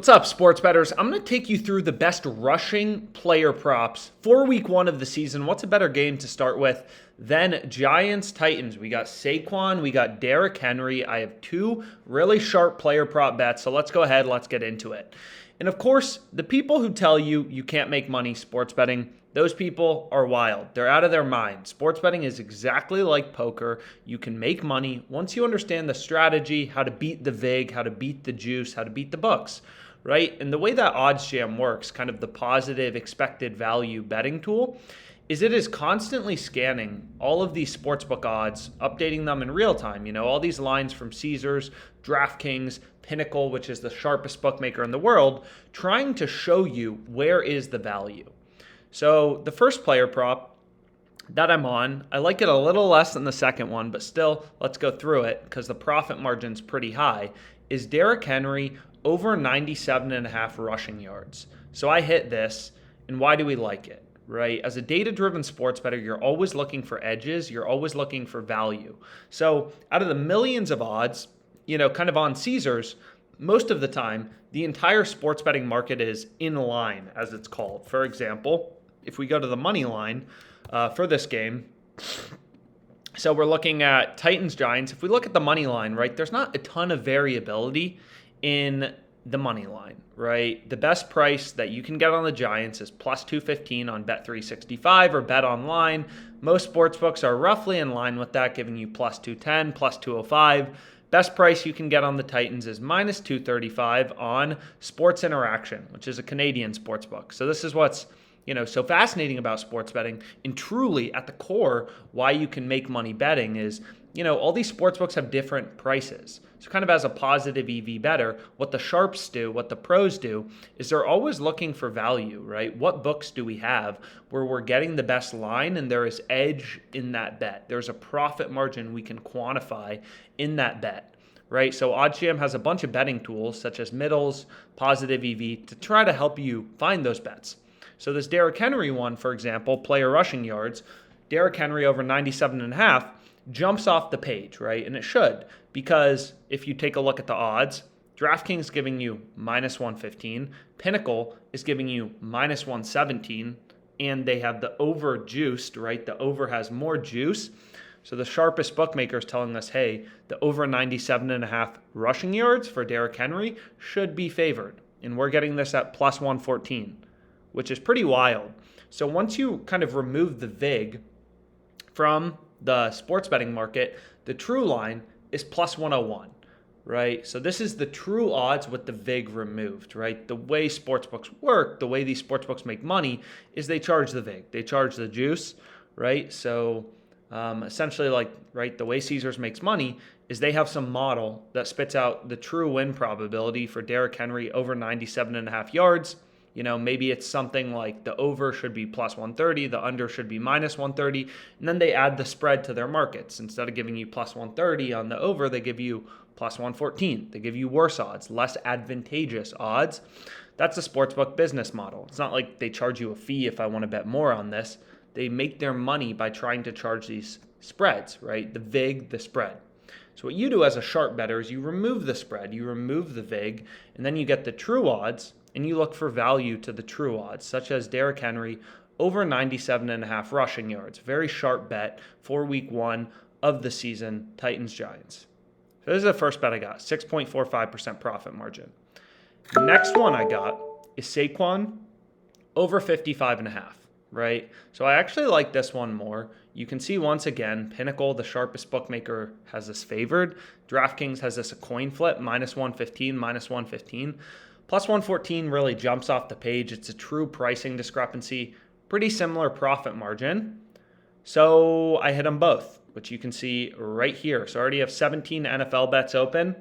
What's up, sports bettors? I'm going to take you through the best rushing player props for week one of the season. What's a better game to start with than Giants-Titans? We got Saquon, we got Derrick Henry. I have two really sharp player prop bets, so let's go ahead, let's get into it. And of course, the people who tell you you can't make money sports betting, those people are wild. They're out of their mind. Sports betting is exactly like poker. You can make money once you understand the strategy, how to beat the vig, how to beat the juice, how to beat the books, right? And the way that OddsJam works, kind of the positive expected value betting tool, is it is constantly scanning all of these sportsbook odds, updating them in real time. You know, all these lines from Caesars, DraftKings, Pinnacle, which is the sharpest bookmaker in the world, trying to show you where is the value. So the first player prop that I'm on, I like it a little less than the second one, but still, let's go through it because the profit margin's pretty high, is Derrick Henry over 97.5 rushing yards. So I hit this, and why do we like it, right? As a data-driven sports bettor, you're always looking for edges. You're always looking for value. So out of the millions of odds, you know, kind of on Caesars, most of the time, the entire sports betting market is in line, as it's called. For example, if we go to the money line for this game, so we're looking at Titans-Giants. If we look at the money line, right, there's not a ton of variability in the money line, right? The best price that you can get on the Giants is plus 215 on Bet365 or Bet Online. Most sportsbooks are roughly in line with that, giving you plus 210, plus 205. Best price you can get on the Titans is minus 235 on Sports Interaction, which is a Canadian sportsbook. So this is what's, you know, so fascinating about sports betting, and truly at the core why you can make money betting is, you know, all these sportsbooks have different prices. So kind of as a positive EV bettor, what the sharps do, what the pros do, is they're always looking for value, right? What books do we have where we're getting the best line and there is edge in that bet? There's a profit margin we can quantify in that bet, right? So OddsJam has a bunch of betting tools such as middles, positive EV to try to help you find those bets. So this Derrick Henry one, for example, player rushing yards, Derrick Henry over 97.5 jumps off the page, right? And it should, because if you take a look at the odds, DraftKings giving you minus 115, Pinnacle is giving you minus 117, and they have the over juiced, right? The over has more juice. So the sharpest bookmaker is telling us, hey, the over 97.5 rushing yards for Derrick Henry should be favored. And we're getting this at plus 114, which is pretty wild. So once you kind of remove the vig from the sports betting market, the true line is plus 101, right? So this is the true odds with the vig removed, right? The way sportsbooks work, the way these sportsbooks make money is they charge the vig. They charge the juice, right? So essentially, like, right, the way Caesars makes money is they have some model that spits out the true win probability for Derrick Henry over 97.5 yards. You know, maybe it's something like the over should be plus 130, the under should be minus 130, and then they add the spread to their markets. Instead of giving you plus 130 on the over, they give you plus 114. They give you worse odds, less advantageous odds. That's a sportsbook business model. It's not like they charge you a fee if I want to bet more on this. They make their money by trying to charge these spreads, right? The vig, the spread. So what you do as a sharp bettor is you remove the spread, you remove the vig, and then you get the true odds, and you look for value to the true odds, such as Derrick Henry over 97.5 rushing yards. Very sharp bet for week one of the season, Titans-Giants. So this is the first bet I got, 6.45% profit margin. The next one I got is Saquon over 55.5, right? So I actually like this one more. You can see once again, Pinnacle, the sharpest bookmaker, has this favored. DraftKings has this a coin flip, minus 115, minus 115. Plus 114 really jumps off the page. It's a true pricing discrepancy. Pretty similar profit margin. So I hit them both, which you can see right here. So I already have 17 NFL bets open.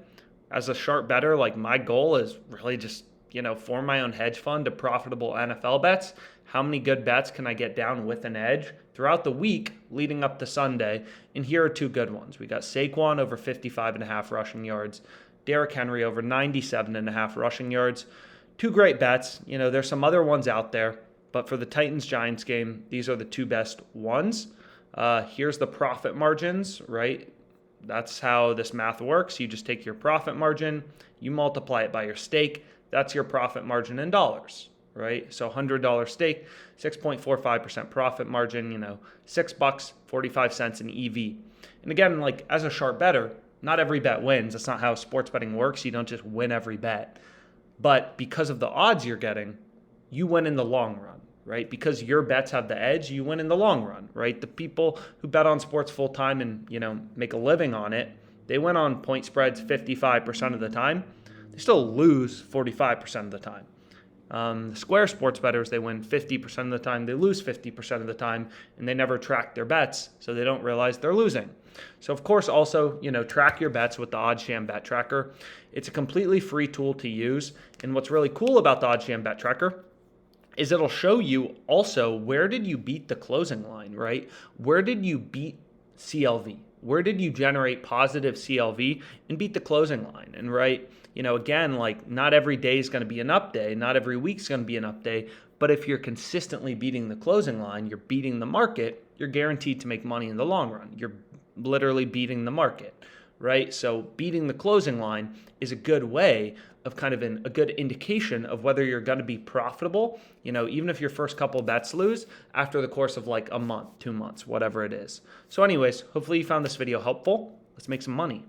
As a sharp bettor, like, my goal is really just, you know, form my own hedge fund to profitable NFL bets. How many good bets can I get down with an edge throughout the week leading up to Sunday? And here are two good ones. We got Saquon over 55.5 rushing yards. Derrick Henry over 97.5 rushing yards. Two great bets. You know, there's some other ones out there, but for the Titans-Giants game, these are the two best ones. Here's the profit margins, right? That's how this math works. You just take your profit margin, you multiply it by your stake. That's your profit margin in dollars, right? So $100 stake, 6.45% profit margin, $6, 45 cents in EV. And again, like as a sharp better, not every bet wins. That's not how sports betting works. You don't just win every bet. But because of the odds you're getting, you win in the long run, right? Because your bets have the edge, you win in the long run, right? The people who bet on sports full time and, make a living on it, they win on point spreads 55% of the time. They still lose 45% of the time. The square sports bettors, they win 50% of the time, they lose 50% of the time, and they never track their bets, so they don't realize they're losing. So of course, also, track your bets with the OddsJam Bet Tracker. It's a completely free tool to use, and what's really cool about the OddsJam Bet Tracker is it'll show you also where did you beat the closing line, right? Where did you beat CLV? Where did you generate positive CLV and beat the closing line? And right, again, like not every day is going to be an up day, not every week is going to be an up day, but if you're consistently beating the closing line, you're beating the market, you're guaranteed to make money in the long run. You're literally beating the market, right? So beating the closing line is a good way of kind of a good indication of whether you're going to be profitable, even if your first couple bets lose after the course of like a month, 2 months, whatever it is. So anyways, hopefully you found this video helpful. Let's make some money.